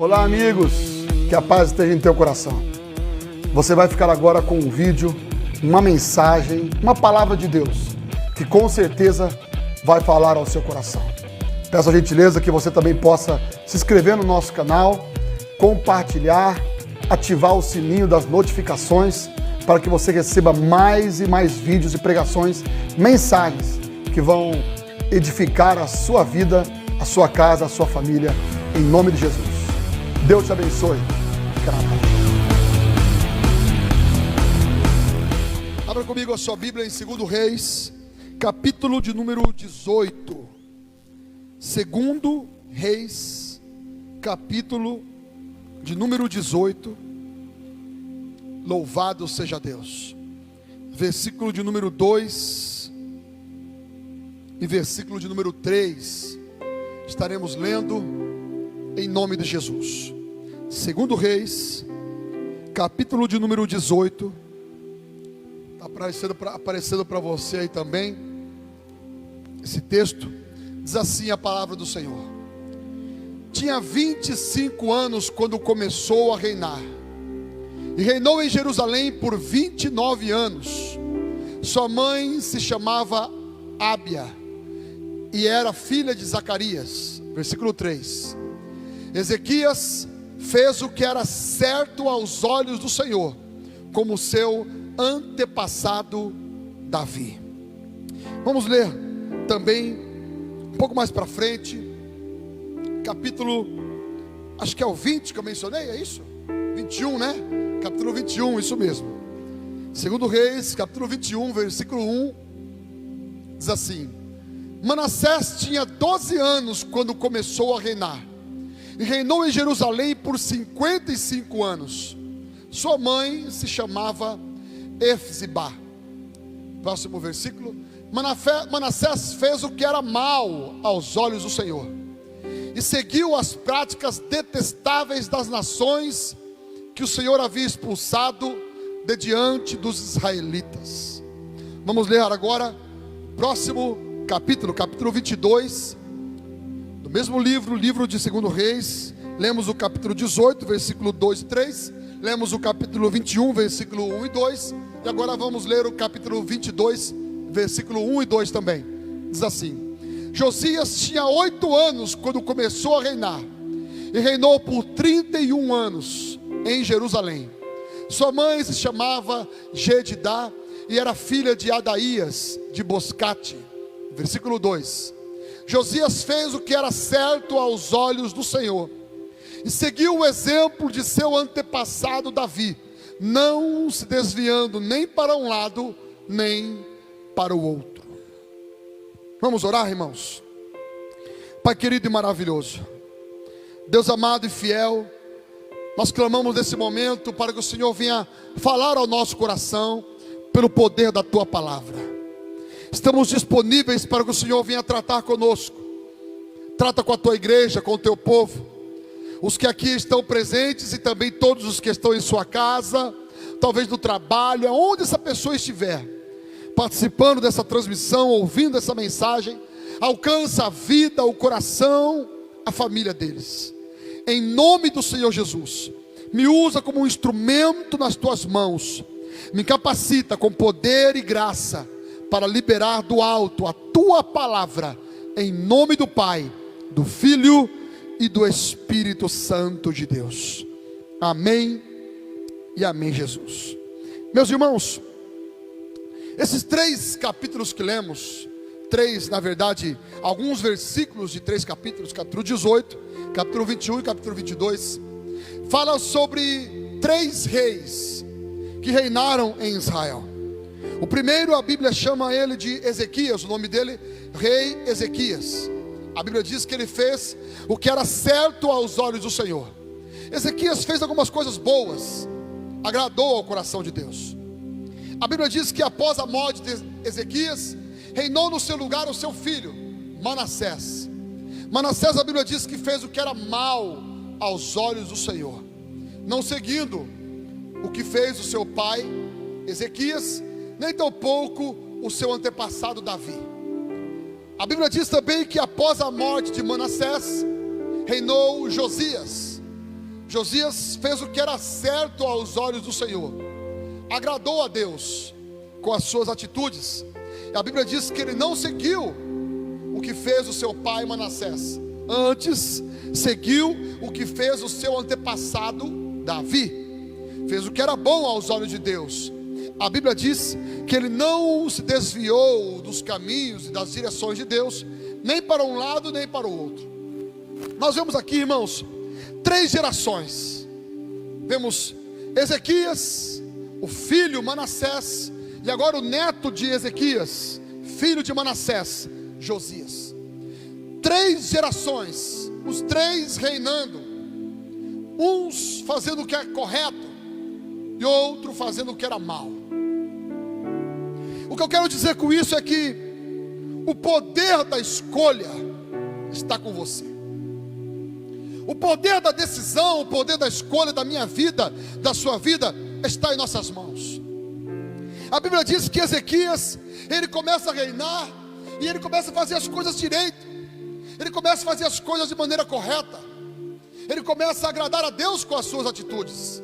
Olá amigos, que a paz esteja em teu coração. Você vai ficar agora com um vídeo, uma mensagem, uma palavra de Deus, que com certeza vai falar ao seu coração. Peço a gentileza que você também possa se inscrever no nosso canal, compartilhar, ativar o sininho das notificações, para que você receba mais e mais vídeos e pregações, mensagens que vão edificar a sua vida, a sua casa, a sua família, em nome de Jesus. Deus te abençoe. Fica na paz. Abra comigo a sua Bíblia em 2 Reis, capítulo de número 18. 2 Reis, capítulo de número 18. Louvado seja Deus. Versículo de número 2 e versículo de número 3. Estaremos lendo em nome de Jesus. 2 Reis, capítulo de número 18. Está aparecendo para você aí também. Esse texto diz assim a palavra do Senhor: tinha 25 anos quando começou a reinar, e reinou em Jerusalém por 29 anos. Sua mãe se chamava Ábia, e era filha de Zacarias. Versículo 3. Ezequias fez o que era certo aos olhos do Senhor, como seu antepassado Davi. Vamos ler também um pouco mais para frente, capítulo, acho que é o 20 que eu mencionei, é isso? 21, né? Capítulo 21, isso mesmo. 2 Reis, capítulo 21, versículo 1, diz assim: Manassés tinha 12 anos quando começou a reinar, e reinou em Jerusalém por 55 anos. Sua mãe se chamava Efzibá. Próximo versículo. Manassés fez o que era mal aos olhos do Senhor, e seguiu as práticas detestáveis das nações que o Senhor havia expulsado de diante dos israelitas. Vamos ler agora próximo capítulo, capítulo 22 do mesmo livro de 2 Reis. Lemos o capítulo 18, versículo 2 e 3. Lemos o capítulo 21, versículo 1 e 2. E agora vamos ler o capítulo 22, versículo 1 e 2 também. Diz assim: Josias tinha 8 anos quando começou a reinar, e reinou por 31 anos em Jerusalém. Sua mãe se chamava Jedidá, e era filha de Adaías de Boscate. Versículo 2. Josias fez o que era certo aos olhos do Senhor, e seguiu o exemplo de seu antepassado Davi, não se desviando nem para um lado, nem para o outro. Vamos orar, irmãos? Pai querido e maravilhoso, Deus amado e fiel, nós clamamos nesse momento para que o Senhor venha falar ao nosso coração, pelo poder da Tua palavra. Estamos disponíveis para que o Senhor venha tratar conosco. Trata com a Tua igreja, com o Teu povo, os que aqui estão presentes e também todos os que estão em sua casa, talvez no trabalho, aonde essa pessoa estiver, participando dessa transmissão, ouvindo essa mensagem. Alcança a vida, o coração, a família deles. Em nome do Senhor Jesus, me usa como um instrumento nas Tuas mãos. Me capacita com poder e graça para liberar do alto a Tua palavra, em nome do Pai, do Filho e do Espírito Santo de Deus. Amém e amém, Jesus. Meus irmãos, esses 3 capítulos que lemos, 3, na verdade, alguns versículos de 3 capítulos, capítulo 18, capítulo 21 e capítulo 22, falam sobre 3 reis que reinaram em Israel. O primeiro, a Bíblia chama ele de Ezequias, o nome dele, rei Ezequias. A Bíblia diz que ele fez o que era certo aos olhos do Senhor. Ezequias fez algumas coisas boas, agradou ao coração de Deus. A Bíblia diz que após a morte de Ezequias, reinou no seu lugar o seu filho, Manassés. Manassés, a Bíblia diz que fez o que era mal aos olhos do Senhor, não seguindo o que fez o seu pai, Ezequias, nem tampouco o seu antepassado Davi. A Bíblia diz também que após a morte de Manassés, reinou Josias. Josias fez o que era certo aos olhos do Senhor, agradou a Deus com as suas atitudes. E a Bíblia diz que ele não seguiu o que fez o seu pai Manassés, antes seguiu o que fez o seu antepassado Davi. Fez o que era bom aos olhos de Deus. A Bíblia diz que ele não se desviou dos caminhos e das direções de Deus, nem para um lado nem para o outro. Nós vemos aqui, irmãos, 3 gerações. Vemos Ezequias, o filho Manassés, e agora o neto de Ezequias, filho de Manassés, Josias. 3 gerações, os 3 reinando, uns fazendo o que é correto e outro fazendo o que era mal. O que eu quero dizer com isso é que o poder da escolha está com você. O poder da decisão, o poder da escolha da minha vida, da sua vida, está em nossas mãos. A Bíblia diz que Ezequias, ele começa a reinar, e ele começa a fazer as coisas direito, ele começa a fazer as coisas de maneira correta, ele começa a agradar a Deus com as suas atitudes.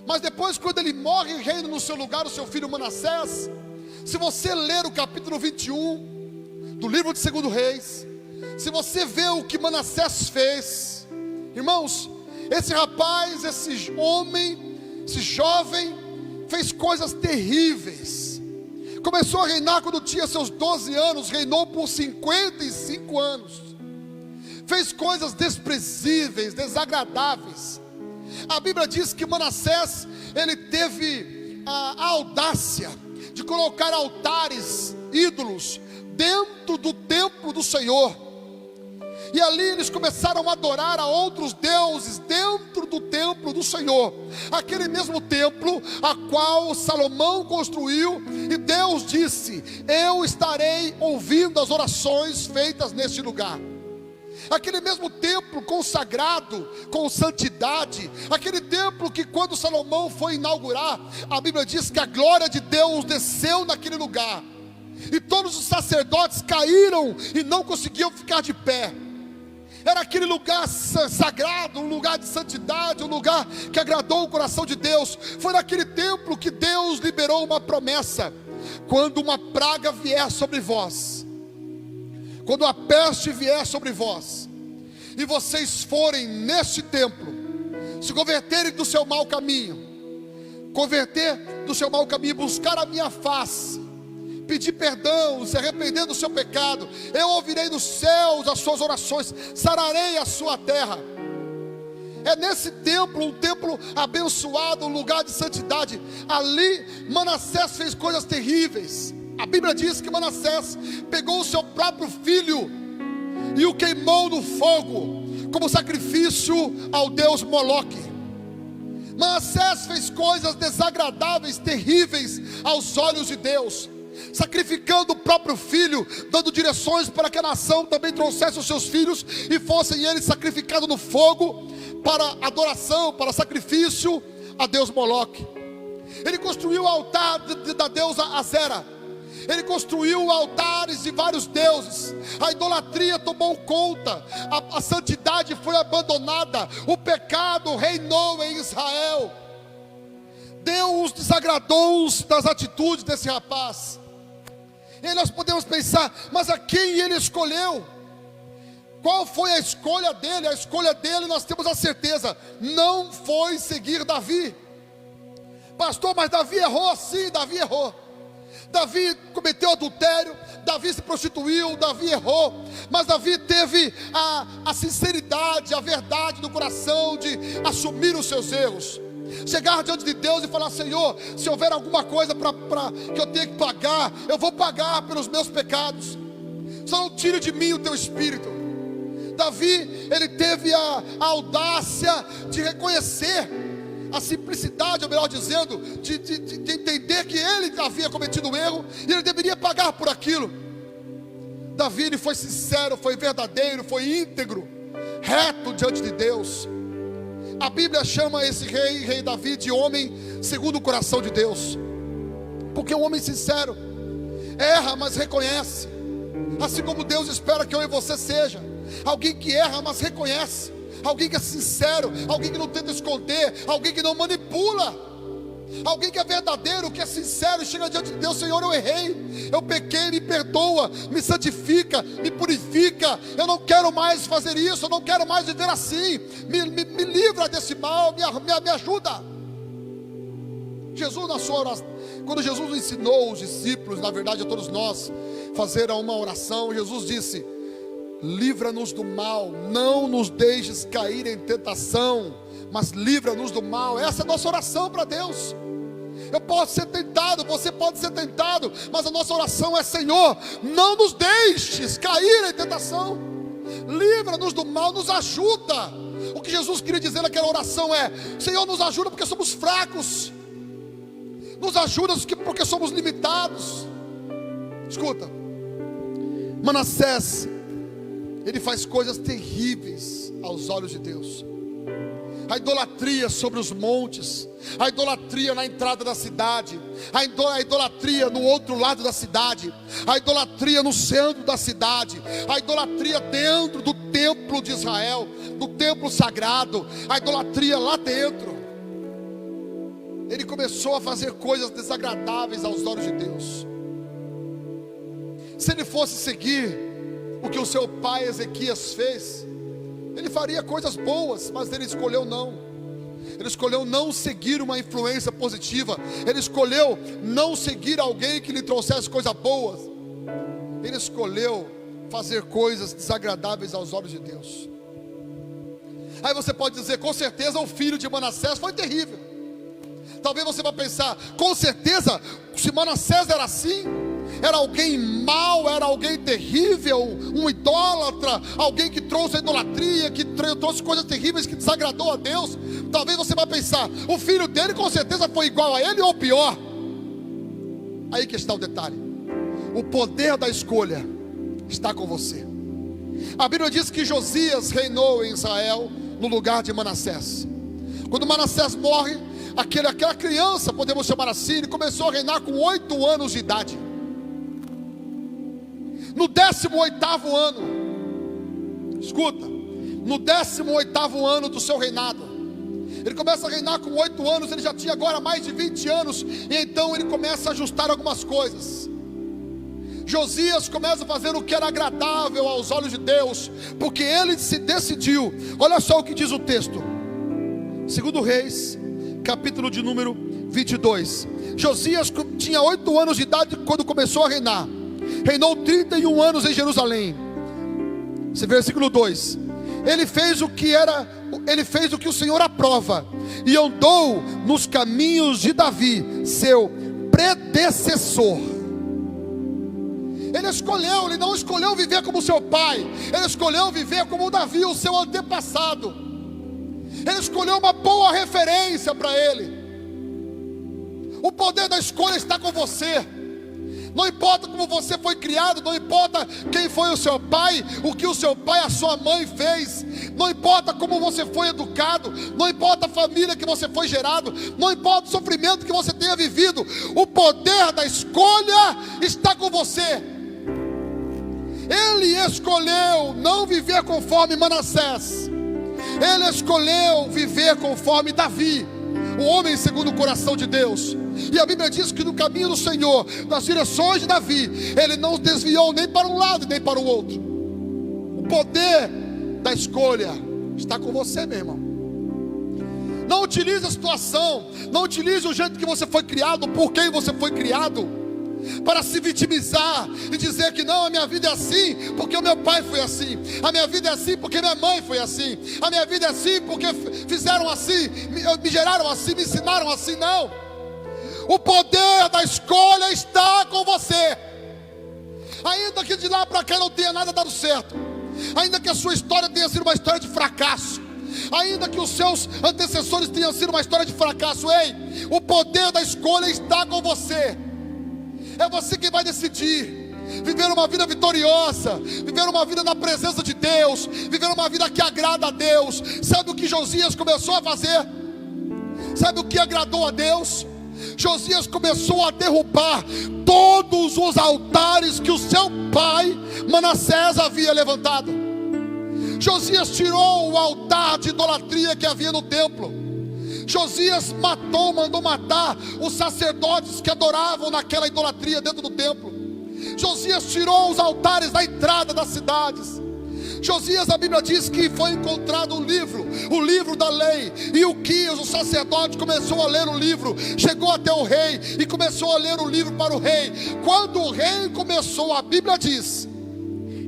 Mas depois, quando ele morre e reina no seu lugar, o seu filho Manassés, se você ler o capítulo 21 do livro de 2 Reis, se você vê o que Manassés fez, irmãos, esse rapaz, esse homem, esse jovem, fez coisas terríveis. Começou a reinar quando tinha seus 12 anos, reinou por 55 anos. Fez coisas desprezíveis, desagradáveis. A Bíblia diz que Manassés, ele teve a audácia de colocar altares, ídolos, dentro do templo do Senhor. E ali eles começaram a adorar a outros deuses dentro do templo do Senhor, aquele mesmo templo a qual Salomão construiu. E Deus disse: eu estarei ouvindo as orações feitas neste lugar. Aquele mesmo templo consagrado com santidade, aquele templo que quando Salomão foi inaugurar, a Bíblia diz que a glória de Deus desceu naquele lugar, e todos os sacerdotes caíram e não conseguiam ficar de pé. Era aquele lugar sagrado, um lugar de santidade, um lugar que agradou o coração de Deus. Foi naquele templo que Deus liberou uma promessa: quando uma praga vier sobre vós, quando a peste vier sobre vós, e vocês forem neste templo, se converterem do seu mau caminho, buscar a minha face, pedir perdão, se arrepender do seu pecado, eu ouvirei dos céus as suas orações, sararei a sua terra. É nesse templo, um templo abençoado, um lugar de santidade. Ali Manassés fez coisas terríveis. A Bíblia diz que Manassés pegou o seu próprio filho e o queimou no fogo como sacrifício ao deus Moloque. Manassés fez coisas desagradáveis, terríveis aos olhos de Deus, sacrificando o próprio filho, dando direções para que a nação também trouxesse os seus filhos e fossem eles sacrificados no fogo para adoração, para sacrifício a deus Moloque. Ele construiu o altar da deusa Azera. Ele construiu altares de vários deuses. A idolatria tomou conta, a santidade foi abandonada, o pecado reinou em Israel. Deus desagradou das atitudes desse rapaz. E aí nós podemos pensar: mas a quem ele escolheu? Qual foi a escolha dele? A escolha dele, nós temos a certeza, não foi seguir Davi. Pastor, mas Davi errou. Sim, Davi errou. Davi cometeu adultério, Davi se prostituiu, Davi errou. Mas Davi teve a sinceridade, a verdade no coração de assumir os seus erros, chegar diante de Deus e falar: Senhor, se houver alguma coisa que eu tenha que pagar, eu vou pagar pelos meus pecados, só não tire de mim o teu espírito. Davi, ele teve a audácia de reconhecer, a simplicidade, ou melhor dizendo, de entender que ele havia cometido um erro e ele deveria pagar por aquilo. Davi, ele foi sincero, foi verdadeiro, foi íntegro, reto diante de Deus. A Bíblia chama esse rei Davi, de homem segundo o coração de Deus, porque um homem sincero erra, mas reconhece, assim como Deus espera que eu e você seja alguém que erra, mas reconhece, alguém que é sincero, alguém que não tenta esconder, alguém que não manipula, alguém que é verdadeiro, que é sincero e chega diante de Deus: Senhor, eu errei, eu pequei, me perdoa, me santifica, me purifica, eu não quero mais fazer isso, eu não quero mais viver assim, me livra desse mal, me ajuda. Jesus, na sua oração, quando Jesus ensinou os discípulos, na verdade a todos nós, fazer uma oração, Jesus disse: livra-nos do mal, não nos deixes cair em tentação, mas livra-nos do mal. Essa é a nossa oração para Deus. Eu posso ser tentado, você pode ser tentado, mas a nossa oração é: Senhor, não nos deixes cair em tentação, livra-nos do mal, nos ajuda. O que Jesus queria dizer naquela oração é: Senhor, nos ajuda porque somos fracos, nos ajuda porque somos limitados. Escuta, Manassés, ele faz coisas terríveis aos olhos de Deus. A idolatria sobre os montes, a idolatria na entrada da cidade, a idolatria no outro lado da cidade, a idolatria no centro da cidade, a idolatria dentro do templo de Israel, do templo sagrado, a idolatria lá dentro. Ele começou a fazer coisas desagradáveis aos olhos de Deus. Se ele fosse seguir o que o seu pai Ezequias fez, ele faria coisas boas, mas ele escolheu não. Ele escolheu não seguir uma influência positiva. Ele escolheu não seguir alguém que lhe trouxesse coisas boas. Ele escolheu fazer coisas desagradáveis aos olhos de Deus. Aí você pode dizer: com certeza o filho de Manassés foi terrível. Talvez você vá pensar: com certeza, se Manassés era assim, era alguém mau, era alguém terrível, um idólatra, alguém que trouxe a idolatria, que trouxe coisas terríveis, que desagradou a Deus. Talvez você vá pensar: o filho dele com certeza foi igual a ele ou pior. Aí que está o detalhe: o poder da escolha está com você. A Bíblia diz que Josias reinou em Israel no lugar de Manassés. Quando Manassés morre, aquela criança, podemos chamar assim, ele começou a reinar com 8 anos de idade. No 18º ano, escuta, no 18º ano do seu reinado, ele começa a reinar com 8 anos, ele já tinha agora mais de 20 anos, e então ele começa a ajustar algumas coisas. Josias começa a fazer o que era agradável aos olhos de Deus, porque ele se decidiu. Olha só o que diz o texto, 2 Reis, capítulo de número 22. Josias tinha 8 anos de idade quando começou a reinar. Reinou 31 anos em Jerusalém. Versículo 2. Ele fez o que o Senhor aprova, e andou nos caminhos de Davi, seu predecessor. Ele não escolheu viver como seu pai, ele escolheu viver como Davi, o seu antepassado. Ele escolheu uma boa referência para ele. O poder da escolha está com você. Não importa como você foi criado, não importa quem foi o seu pai, o que o seu pai, a sua mãe fez, não importa como você foi educado, não importa a família que você foi gerado, não importa o sofrimento que você tenha vivido, o poder da escolha está com você. Ele escolheu não viver conforme Manassés, ele escolheu viver conforme Davi, o homem segundo o coração de Deus. E a Bíblia diz que no caminho do Senhor, nas direções de Davi, ele não desviou nem para um lado nem para o outro. O poder da escolha está com você, meu irmão. Não utilize a situação, não utilize o jeito que você foi criado, por quem você foi criado, para se vitimizar e dizer que não, a minha vida é assim porque o meu pai foi assim, a minha vida é assim porque minha mãe foi assim, a minha vida é assim porque fizeram assim, me geraram assim, me ensinaram assim. Não. O poder da escolha está com você. Ainda que de lá para cá não tenha nada dado certo, ainda que a sua história tenha sido uma história de fracasso, ainda que os seus antecessores tenham sido uma história de fracasso, ei, o poder da escolha está com você. É você que vai decidir viver uma vida vitoriosa, viver uma vida na presença de Deus, viver uma vida que agrada a Deus. Sabe o que Josias começou a fazer? Sabe o que agradou a Deus? Josias começou a derrubar todos os altares que o seu pai Manassés havia levantado. Josias tirou o altar de idolatria que havia no templo. Josias mandou matar os sacerdotes que adoravam naquela idolatria dentro do templo. Josias tirou os altares da entrada das cidades. Josias, a Bíblia diz que foi encontrado o livro da lei, e o sacerdote, começou a ler o livro, chegou até o rei, e começou a ler o livro para o rei. Quando o rei começou, a Bíblia diz,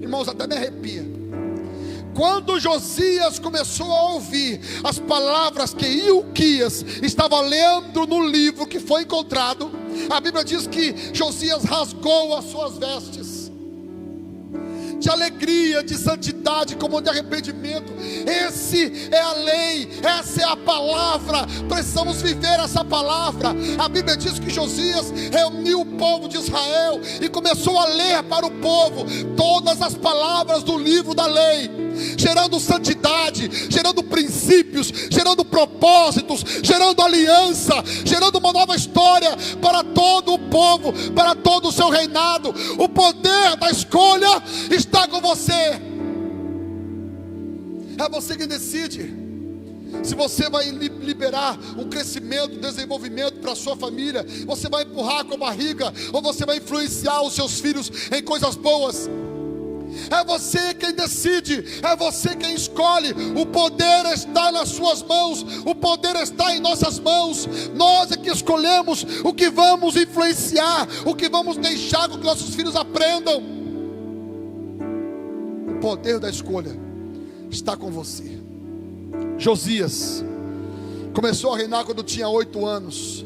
irmãos, até me arrepia, quando Josias começou a ouvir as palavras que Ilquias estava lendo no livro que foi encontrado, a Bíblia diz que Josias rasgou as suas vestes, de alegria, de santidade, como de arrependimento. Esse é a lei, essa é a palavra, precisamos viver essa palavra. A Bíblia diz que Josias reuniu o povo de Israel e começou a ler para o povo todas as palavras do livro da lei, gerando santidade, gerando princípios, gerando propósitos, gerando aliança, gerando uma nova história para todo o povo, para todo o seu reinado. O poder da escolha está com você. É você que decide se você vai liberar um crescimento, um desenvolvimento para a sua família, você vai empurrar com a barriga, ou você vai influenciar os seus filhos em coisas boas. É você quem decide, é você quem escolhe. O poder está nas suas mãos, o poder está em nossas mãos. Nós é que escolhemos o que vamos influenciar, o que vamos deixar com que nossos filhos aprendam. O poder da escolha está com você. Josias começou a reinar quando tinha 8 anos,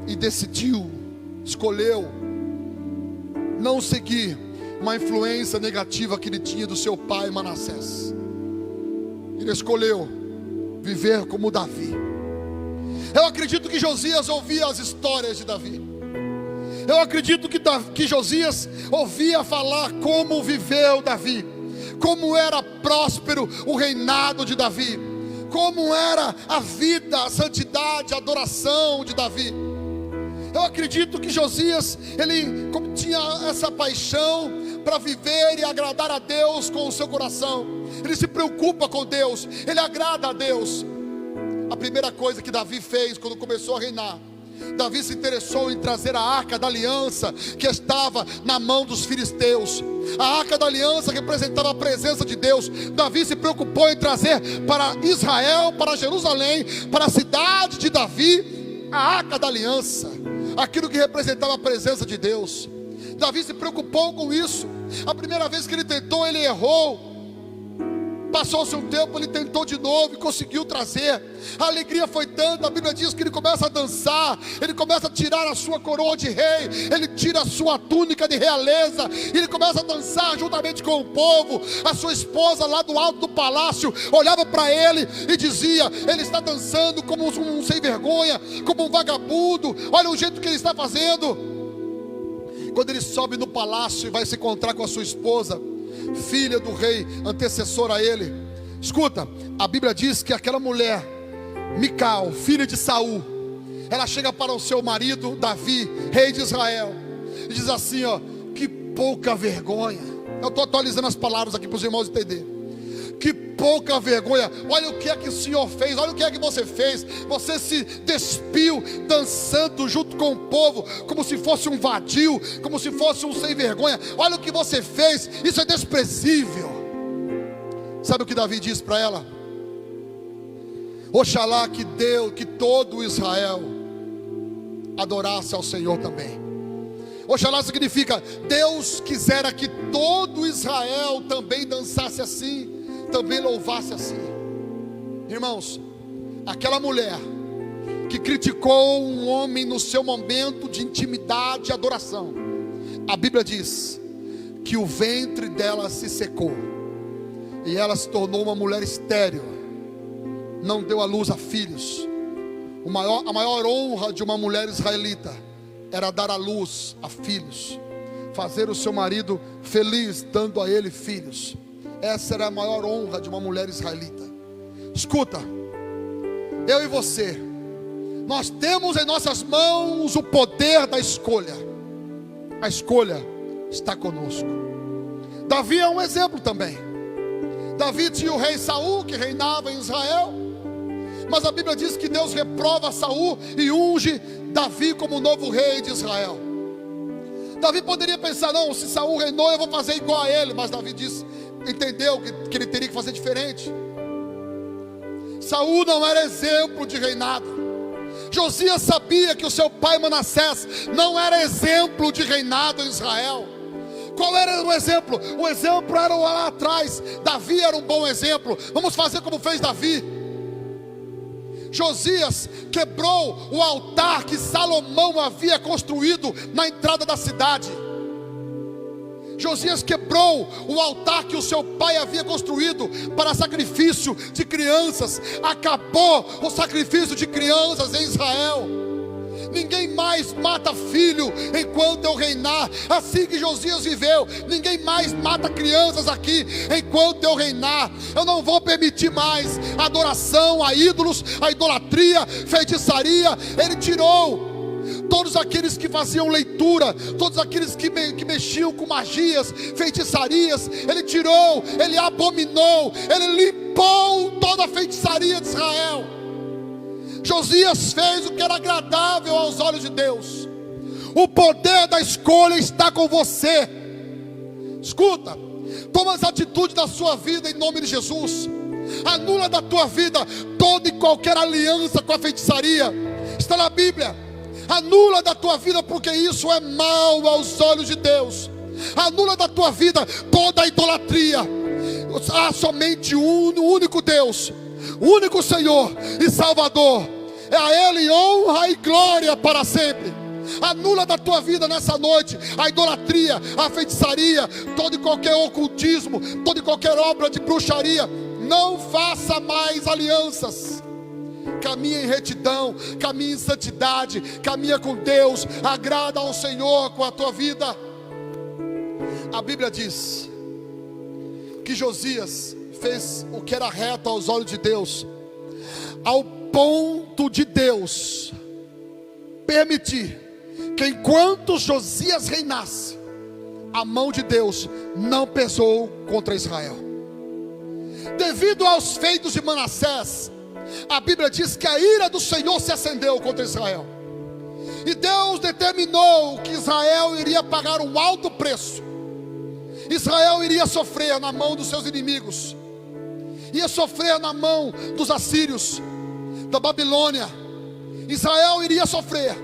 e decidiu, escolheu não seguir uma influência negativa que ele tinha do seu pai Manassés. Ele escolheu viver como Davi. Eu acredito que Josias ouvia as histórias de Davi. Eu acredito que Josias ouvia falar como viveu Davi, como era próspero o reinado de Davi, como era a vida, a santidade, a adoração de Davi. Eu acredito que Josias, ele tinha essa paixão para viver e agradar a Deus com o seu coração. Ele se preocupa com Deus, ele agrada a Deus. A primeira coisa que Davi fez quando começou a reinar, Davi se interessou em trazer a arca da aliança que estava na mão dos filisteus. A arca da aliança representava a presença de Deus. Davi se preocupou em trazer para Israel, para Jerusalém, para a cidade de Davi, a arca da aliança, aquilo que representava a presença de Deus. Davi se preocupou com isso. A primeira vez que ele tentou, ele errou. Passou-se um tempo, ele tentou de novo e conseguiu trazer. A alegria foi tanta, a Bíblia diz que ele começa a dançar, ele começa a tirar a sua coroa de rei, ele tira a sua túnica de realeza, e ele começa a dançar juntamente com o povo. A sua esposa lá do alto do palácio olhava para ele e dizia: ele está dançando como um sem vergonha, como um vagabundo, olha o jeito que ele está fazendo. Quando ele sobe no palácio e vai se encontrar com a sua esposa, filha do rei, antecessor a ele, escuta, a Bíblia diz que aquela mulher, Mical, filha de Saul, ela chega para o seu marido Davi, rei de Israel, e diz assim: ó, que pouca vergonha. Eu estou atualizando as palavras aqui para os irmãos entenderem. Que pouca vergonha, olha o que é que o Senhor fez, olha o que é que você fez. Você se despiu dançando junto com o povo, como se fosse um vadio, como se fosse um sem vergonha. Olha o que você fez, isso é desprezível. Sabe o que Davi diz para ela? Oxalá que todo Israel adorasse ao Senhor também. Oxalá significa: Deus quisera que todo Israel também dançasse assim, também louvasse assim. Irmãos, aquela mulher que criticou um homem no seu momento de intimidade e adoração, a Bíblia diz que o ventre dela se secou e ela se tornou uma mulher estéril, não deu à luz a filhos. A maior honra de uma mulher israelita era dar à luz a filhos, fazer o seu marido feliz dando a ele filhos. Essa era a maior honra de uma mulher israelita. Escuta, eu e você, nós temos em nossas mãos o poder da escolha. A escolha está conosco. Davi é um exemplo também. Davi tinha o rei Saul que reinava em Israel, mas a Bíblia diz que Deus reprova Saul e unge Davi como novo rei de Israel. Davi poderia pensar: não, se Saul reinou eu vou fazer igual a ele. Mas Davi entendeu que ele teria que fazer diferente. Saul não era exemplo de reinado. Josias sabia que o seu pai Manassés não era exemplo de reinado em Israel. Qual era o exemplo? O exemplo era lá atrás. Davi era um bom exemplo. Vamos fazer como fez Davi. Josias quebrou o altar que Salomão havia construído na entrada da cidade. Josias quebrou o altar que o seu pai havia construído para sacrifício de crianças. Acabou o sacrifício de crianças em Israel. Ninguém mais mata filho enquanto eu reinar. Assim que Josias viveu. Ninguém mais mata crianças aqui enquanto eu reinar. Eu não vou permitir mais adoração a ídolos, a idolatria, feitiçaria. Ele tirou todos aqueles que faziam leitura, todos aqueles que mexiam com magias, feitiçarias. Ele tirou, ele abominou, ele limpou toda a feitiçaria de Israel. Josias fez o que era agradável aos olhos de Deus. O poder da escolha está com você. Escuta, toma essa atitude da sua vida em nome de Jesus. Anula da tua vida toda e qualquer aliança com a feitiçaria. Está na Bíblia. Anula da tua vida, porque isso é mal aos olhos de Deus. Anula da tua vida toda a idolatria. Há somente um único Deus, o único Senhor e Salvador. É a Ele honra e glória para sempre. Anula da tua vida nessa noite a idolatria, a feitiçaria, todo e qualquer ocultismo, toda e qualquer obra de bruxaria. Não faça mais alianças. Caminha em retidão, caminha em santidade, caminha com Deus, agrada ao Senhor com a tua vida. A Bíblia diz que Josias fez o que era reto aos olhos de Deus, ao ponto de Deus permitir que enquanto Josias reinasse, a mão de Deus não pesou contra Israel. Devido aos feitos de Manassés, a Bíblia diz que a ira do Senhor se acendeu contra Israel. E Deus determinou que Israel iria pagar um alto preço. Israel iria sofrer na mão dos seus inimigos. Ia sofrer na mão dos assírios, da Babilônia. Israel iria sofrer.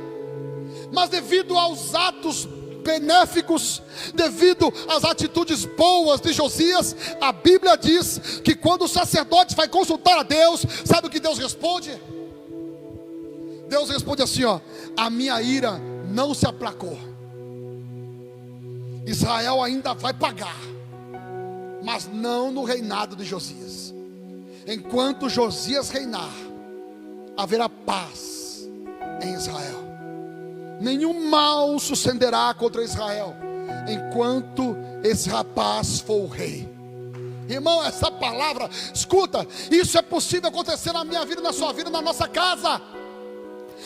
Mas devido aos atos benéficos, devido às atitudes boas de Josias, a Bíblia diz que quando o sacerdote vai consultar a Deus, sabe o que Deus responde? Deus responde assim: ó, a minha ira não se aplacou. Israel ainda vai pagar, mas não no reinado de Josias. Enquanto Josias reinar, haverá paz em Israel. Nenhum mal sucederá contra Israel enquanto esse rapaz for o rei. Irmão, essa palavra, escuta, isso é possível acontecer na minha vida, na sua vida, na nossa casa.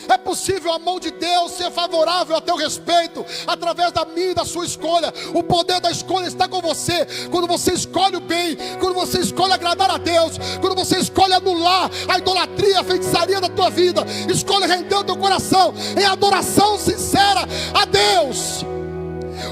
É possível a mão de Deus ser favorável a teu respeito, através da minha e da sua escolha. O poder da escolha está com você. Quando você escolhe o bem, quando você escolhe agradar a Deus, quando você escolhe anular a idolatria, a feitiçaria da tua vida, escolhe render o teu coração em adoração sincera a Deus.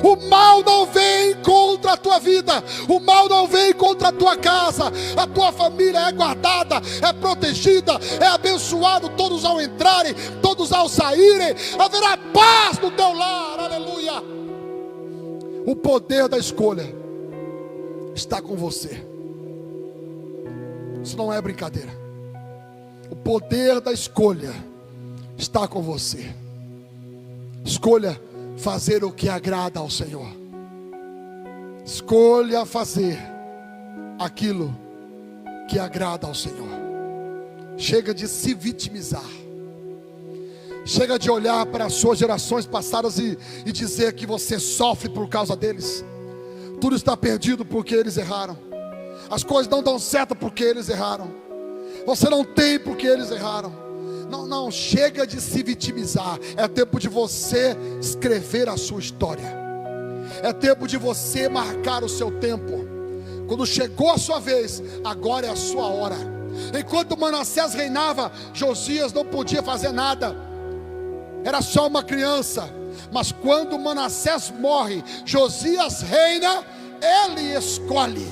O mal não vem contra a tua vida, o mal não vem contra a tua casa. A tua família é guardada, é protegida, é abençoado. Todos ao entrarem, todos ao saírem, haverá paz no teu lar, aleluia. O poder da escolha está com você. Isso não é brincadeira. O poder da escolha está com você. Escolha fazer o que agrada ao Senhor. Escolha fazer aquilo que agrada ao Senhor. Chega de se vitimizar. Chega de olhar para as suas gerações passadas e dizer que você sofre por causa deles. Tudo está perdido porque eles erraram. As coisas não dão certo porque eles erraram. Você não tem porque eles erraram. Não, chega de se vitimizar. É tempo de você escrever a sua história. É tempo de você marcar o seu tempo. Quando chegou a sua vez, agora é a sua hora. Enquanto Manassés reinava, Josias não podia fazer nada, era só uma criança. Mas quando Manassés morre, Josias reina, ele escolhe: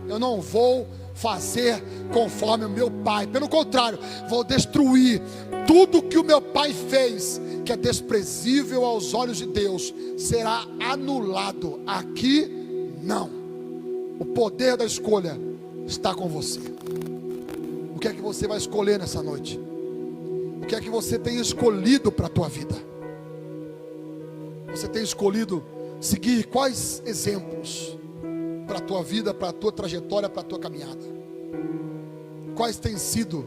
eu não vou fazer conforme o meu pai, pelo contrário, vou destruir tudo que o meu pai fez, que é desprezível aos olhos de Deus, será anulado. Aqui não. O poder da escolha está com você. O que é que você vai escolher nessa noite? O que é que você tem escolhido para a tua vida? Você tem escolhido seguir quais exemplos para a tua vida, para a tua trajetória, para a tua caminhada? Quais têm sido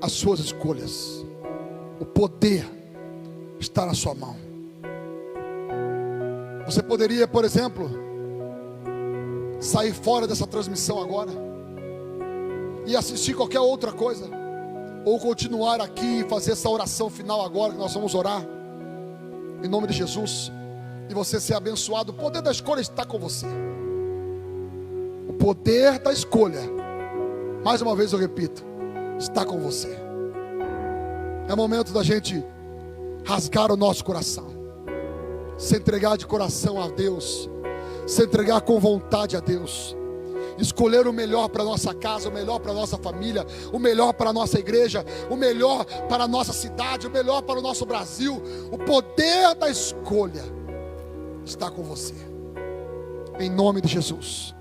as suas escolhas? O poder está na sua mão. Você poderia, por exemplo, sair fora dessa transmissão agora e assistir qualquer outra coisa, ou continuar aqui e fazer essa oração final agora, que nós vamos orar em nome de Jesus, e você ser abençoado. O poder da escolha está com você. O poder da escolha, mais uma vez eu repito, está com você. É momento da gente rasgar o nosso coração, se entregar de coração a Deus, se entregar com vontade a Deus, escolher o melhor para a nossa casa, o melhor para a nossa família, o melhor para a nossa igreja, o melhor para a nossa cidade, o melhor para o nosso Brasil. O poder da escolha está com você, em nome de Jesus.